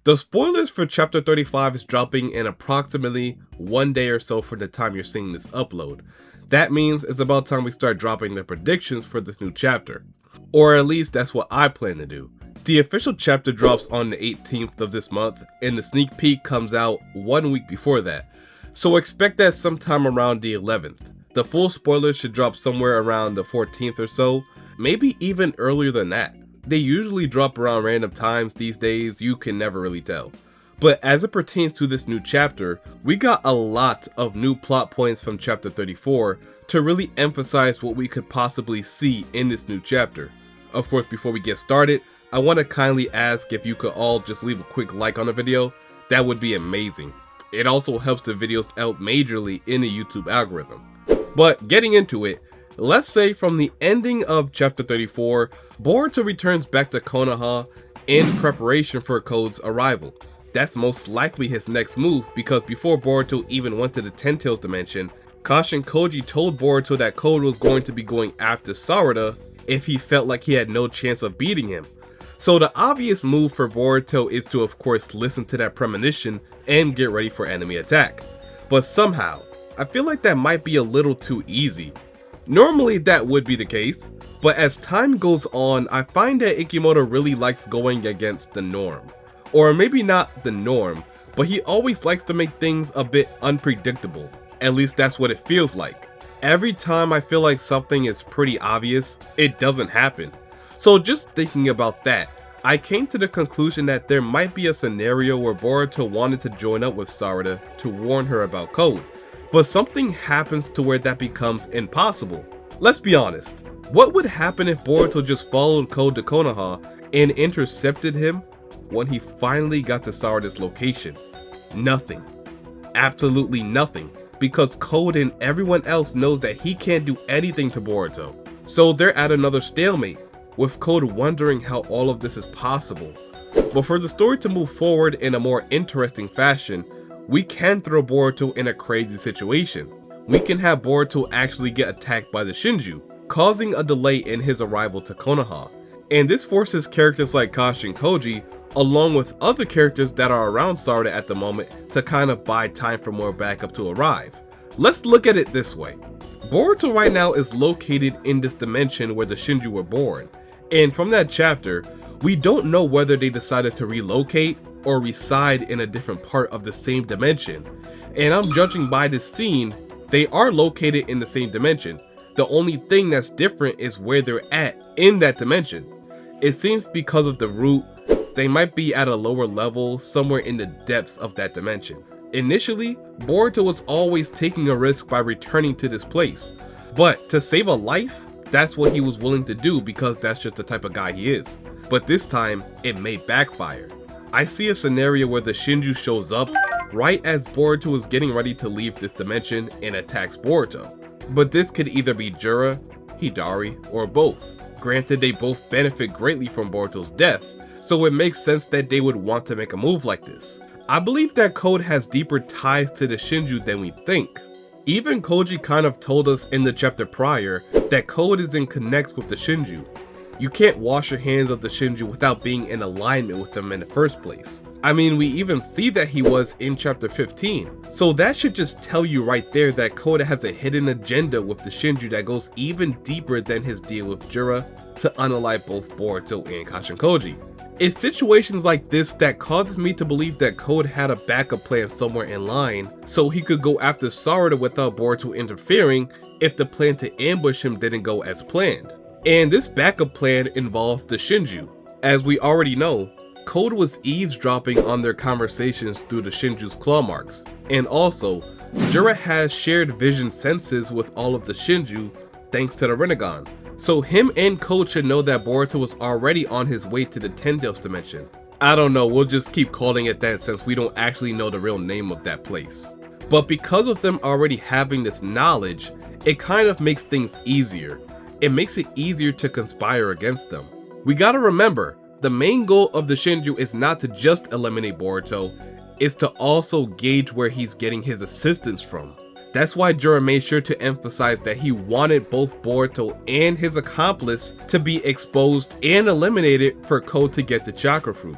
The spoilers for chapter 35 is dropping in approximately 1 day or so from the time you're seeing this upload. That means it's about time we start dropping the predictions for this new chapter. Or at least that's what I plan to do. The official chapter drops on the 18th of this month, and the sneak peek comes out 1 week before that. So expect that sometime around the 11th. The full spoilers should drop somewhere around the 14th or so, maybe even earlier than that. They usually drop around random times these days, you can never really tell. But as it pertains to this new chapter, we got a lot of new plot points from chapter 34 to really emphasize what we could possibly see in this new chapter. Of course, before we get started, I want to kindly ask if you could all just leave a quick like on the video. That would be amazing. It also helps the videos out majorly in the YouTube algorithm. But getting into it, let's say from the ending of chapter 34, Boruto returns back to Konoha in preparation for Code's arrival. That's most likely his next move, because before Boruto even went to the Ten Tails dimension, Kashinkoji told Boruto that Code was going to be going after Sarada if he felt like he had no chance of beating him. So the obvious move for Boruto is to of course listen to that premonition and get ready for enemy attack. But somehow, I feel like that might be a little too easy. Normally that would be the case, but as time goes on, I find that Ikimoto really likes going against the norm. Or maybe not the norm, but he always likes to make things a bit unpredictable. At least that's what it feels like. Every time I feel like something is pretty obvious, it doesn't happen. So just thinking about that, I came to the conclusion that there might be a scenario where Boruto wanted to join up with Sarada to warn her about Code, but something happens to where that becomes impossible. Let's be honest, what would happen if Boruto just followed Code to Konoha and intercepted him when he finally got to Sarada's location? Nothing. Absolutely nothing, because Code and everyone else knows that he can't do anything to Boruto. So they're at another stalemate, with Code wondering how all of this is possible. But for the story to move forward in a more interesting fashion, we can throw Boruto in a crazy situation. We can have Boruto actually get attacked by the Shinju, causing a delay in his arrival to Konoha. And this forces characters like Kashinkoji, along with other characters that are around Sarada at the moment, to kind of buy time for more backup to arrive. Let's look at it this way. Boruto right now is located in this dimension where the Shinju were born. And from that chapter, we don't know whether they decided to relocate or reside in a different part of the same dimension. And I'm judging by this scene, they are located in the same dimension. The only thing that's different is where they're at in that dimension. It seems because of the route, they might be at a lower level somewhere in the depths of that dimension. Initially, Boruto was always taking a risk by returning to this place, but to save a life, that's what he was willing to do because that's just the type of guy he is. But this time, it may backfire. I see a scenario where the Shinju shows up right as Boruto is getting ready to leave this dimension and attacks Boruto. But this could either be Jura, Hidari, or both. Granted, they both benefit greatly from Boruto's death, so it makes sense that they would want to make a move like this. I believe that Code has deeper ties to the Shinju than we think. Even Koji kind of told us in the chapter prior that Code is in connects with the Shinju. You can't wash your hands of the Shinju without being in alignment with them in the first place. I mean, we even see that he was in chapter 15. So that should just tell you right there that Code has a hidden agenda with the Shinju that goes even deeper than his deal with Jura to unalive both Boruto and Kashinkoji. It's situations like this that causes me to believe that Code had a backup plan somewhere in line so he could go after Sarada without Boruto interfering if the plan to ambush him didn't go as planned. And this backup plan involved the Shinju. As we already know, Code was eavesdropping on their conversations through the Shinju's claw marks. And also, Jura has shared vision senses with all of the Shinju thanks to the Rinnegan. So him and Code should know that Boruto was already on his way to the Ten Tails dimension. I don't know, we'll just keep calling it that since we don't actually know the real name of that place. But because of them already having this knowledge, it kind of makes things easier. It makes it easier to conspire against them. We gotta remember, the main goal of the Shinju is not to just eliminate Boruto, it's to also gauge where he's getting his assistance from. That's why Jura made sure to emphasize that he wanted both Boruto and his accomplice to be exposed and eliminated for Code to get the chakra fruit.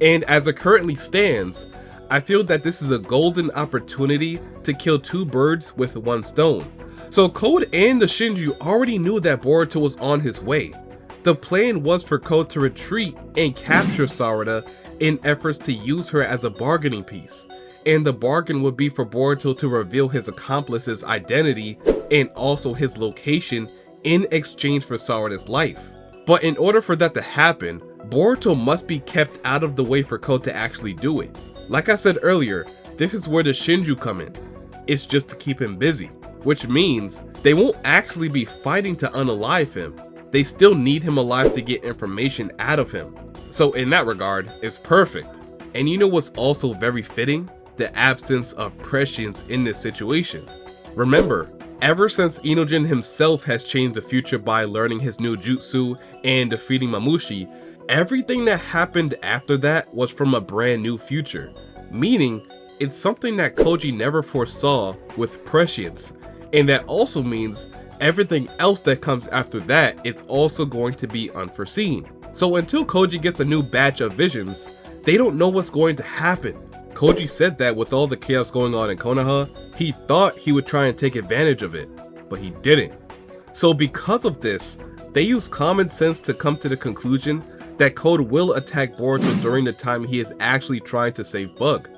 And as it currently stands, I feel that this is a golden opportunity to kill two birds with one stone. So Code and the Shinju already knew that Boruto was on his way. The plan was for Code to retreat and capture Sarada in efforts to use her as a bargaining piece. And the bargain would be for Boruto to reveal his accomplice's identity and also his location in exchange for Sarada's life. But in order for that to happen, Boruto must be kept out of the way for Code to actually do it. Like I said earlier, this is where the Shinju come in. It's just to keep him busy, which means they won't actually be fighting to unalive him. They still need him alive to get information out of him. So in that regard, it's perfect. And you know what's also very fitting? The absence of prescience in this situation. Remember, ever since Inojin himself has changed the future by learning his new jutsu and defeating Mamushi, everything that happened after that was from a brand new future. Meaning, it's something that Koji never foresaw with prescience. And that also means everything else that comes after that is also going to be unforeseen. So until Koji gets a new batch of visions, they don't know what's going to happen. Koji said that with all the chaos going on in Konoha, he thought he would try and take advantage of it, but he didn't. So because of this, they use common sense to come to the conclusion that Code will attack Boruto during the time he is actually trying to save Bug.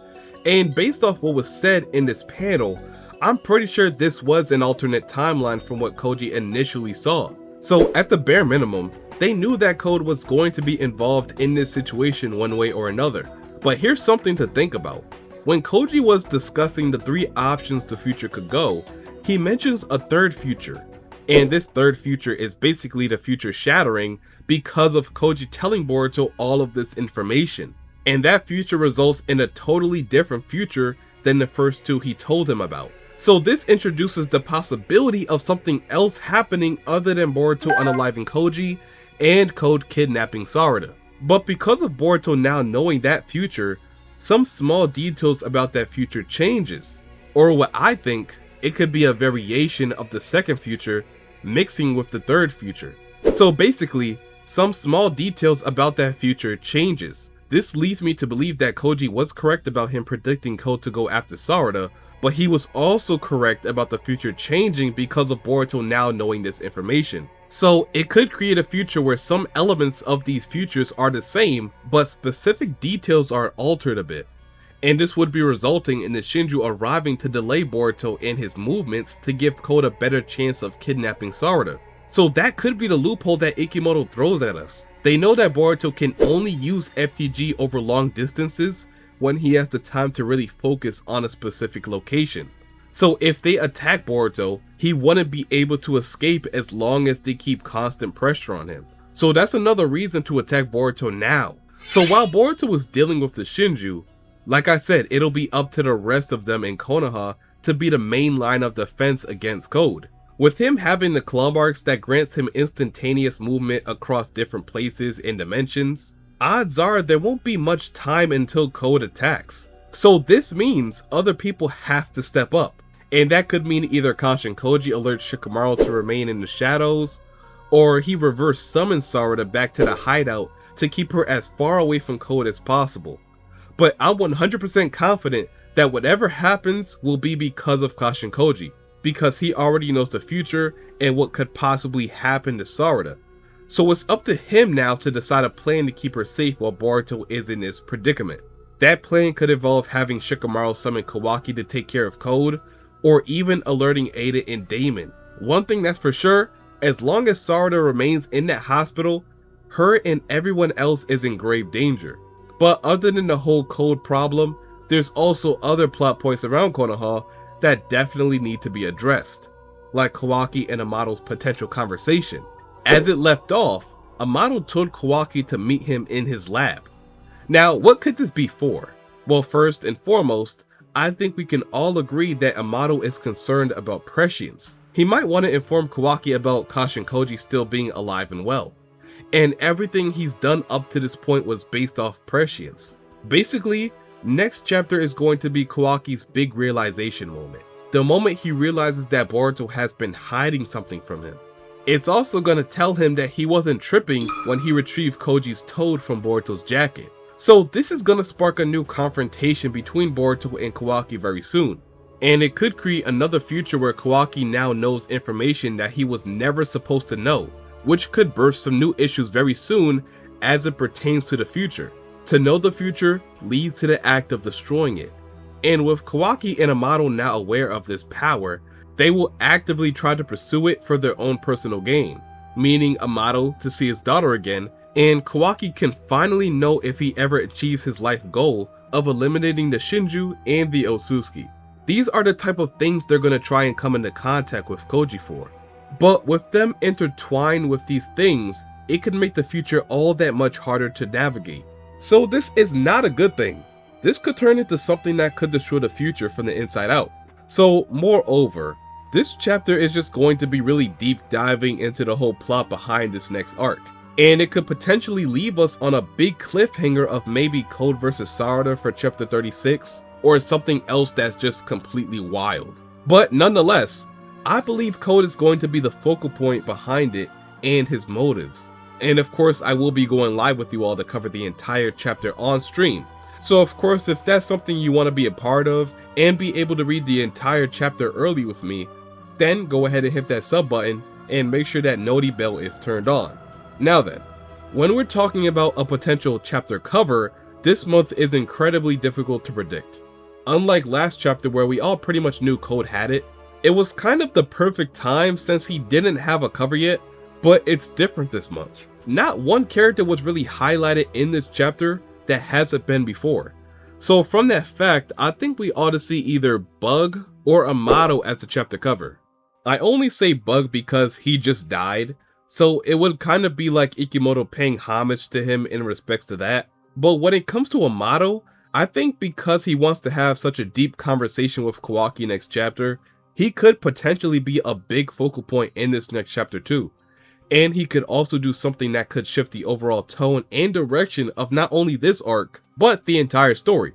And based off what was said in this panel, I'm pretty sure this was an alternate timeline from what Koji initially saw. So at the bare minimum, they knew that Code was going to be involved in this situation one way or another. But here's something to think about. When Koji was discussing the three options the future could go, he mentions a third future. And this third future is basically the future shattering because of Koji telling Boruto all of this information. And that future results in a totally different future than the first two he told him about. So this introduces the possibility of something else happening other than Boruto unaliving Koji and Code kidnapping Sarada. But because of Boruto now knowing that future, some small details about that future changes. Or what I think, it could be a variation of the second future mixing with the third future. So basically, some small details about that future changes. This leads me to believe that Koji was correct about him predicting Code to go after Sarada, but he was also correct about the future changing because of Boruto now knowing this information. So it could create a future where some elements of these futures are the same, but specific details are altered a bit. And this would be resulting in the Shinju arriving to delay Boruto in his movements to give Code a better chance of kidnapping Sarada. So that could be the loophole that Ikimoto throws at us. They know that Boruto can only use FTG over long distances when he has the time to really focus on a specific location. So if they attack Boruto, he wouldn't be able to escape as long as they keep constant pressure on him. So that's another reason to attack Boruto now. So while Boruto was dealing with the Shinju, like I said, it'll be up to the rest of them in Konoha to be the main line of defense against Code. With him having the claw marks that grants him instantaneous movement across different places and dimensions, odds are there won't be much time until Code attacks. So this means other people have to step up. And that could mean either Kashin Koji alerts Shikamaru to remain in the shadows, or he reverse summons Sarada back to the hideout to keep her as far away from Code as possible. But I'm 100% confident that whatever happens will be because of Kashin Koji, because he already knows the future and what could possibly happen to Sarada. So it's up to him now to decide a plan to keep her safe while Boruto is in this predicament. That plan could involve having Shikamaru summon Kawaki to take care of Code, or even alerting Ada and Damon. One thing that's for sure, as long as Sarada remains in that hospital, her and everyone else is in grave danger. But other than the whole Code problem, there's also other plot points around Konoha that definitely need to be addressed, like Kawaki and Amato's potential conversation. As it left off, Amato told Kawaki to meet him in his lab. Now, what could this be for? Well, first and foremost, I think we can all agree that Amato is concerned about prescience. He might want to inform Kawaki about Kashin Koji still being alive and well. And everything he's done up to this point was based off prescience. Basically, next chapter is going to be Kawaki's big realization moment. The moment he realizes that Boruto has been hiding something from him. It's also going to tell him that he wasn't tripping when he retrieved Koji's toad from Boruto's jacket. So this is gonna spark a new confrontation between Boruto and Kawaki very soon. And it could create another future where Kawaki now knows information that he was never supposed to know, which could birth some new issues very soon as it pertains to the future. To know the future leads to the act of destroying it. And with Kawaki and Amato now aware of this power, they will actively try to pursue it for their own personal gain, meaning Amato to see his daughter again, and Kawaki can finally know if he ever achieves his life goal of eliminating the Shinju and the Otsutsuki. These are the type of things they're going to try and come into contact with Koji for. But with them intertwined with these things, it could make the future all that much harder to navigate. So this is not a good thing. This could turn into something that could destroy the future from the inside out. So moreover, this chapter is just going to be really deep diving into the whole plot behind this next arc. And it could potentially leave us on a big cliffhanger of maybe Code vs Sarada for chapter 36, or something else that's just completely wild. But nonetheless, I believe Code is going to be the focal point behind it and his motives. And of course, I will be going live with you all to cover the entire chapter on stream. So of course, if that's something you want to be a part of and be able to read the entire chapter early with me, then go ahead and hit that sub button and make sure that noti bell is turned on. Now then, when we're talking about a potential chapter cover, this month is incredibly difficult to predict. Unlike last chapter where we all pretty much knew Code had it, it was kind of the perfect time since he didn't have a cover yet, but it's different this month. Not one character was really highlighted in this chapter that hasn't been before. So from that fact, I think we ought to see either Bug or Amato as the chapter cover. I only say Bug because he just died, so it would kind of be like Ikimoto paying homage to him in respects to that. But when it comes to Amato, I think because he wants to have such a deep conversation with Kawaki next chapter, he could potentially be a big focal point in this next chapter too. And he could also do something that could shift the overall tone and direction of not only this arc, but the entire story.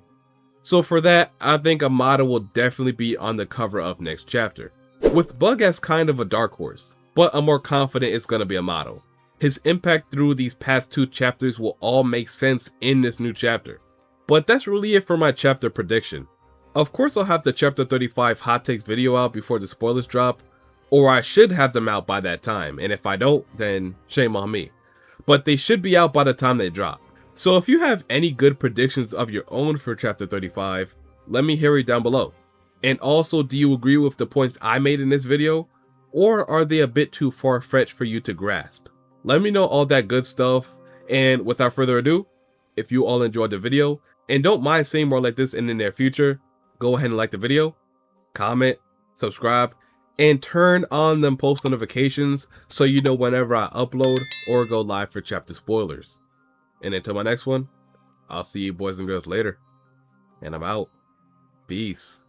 So for that, I think Amato will definitely be on the cover of next chapter. With Bug as kind of a dark horse, but I'm more confident it's going to be Amato. His impact through these past two chapters will all make sense in this new chapter. But that's really it for my chapter prediction. Of course I'll have the chapter 35 hot takes video out before the spoilers drop, or I should have them out by that time, and if I don't, then shame on me. But they should be out by the time they drop. So if you have any good predictions of your own for chapter 35, let me hear it down below. And also, do you agree with the points I made in this video, or are they a bit too far-fetched for you to grasp? Let me know all that good stuff, and without further ado, if you all enjoyed the video, and don't mind seeing more like this in the near future, go ahead and like the video, comment, subscribe, and turn on them post notifications so you know whenever I upload or go live for chapter spoilers. And until my next one, I'll see you boys and girls later. And I'm out. Peace.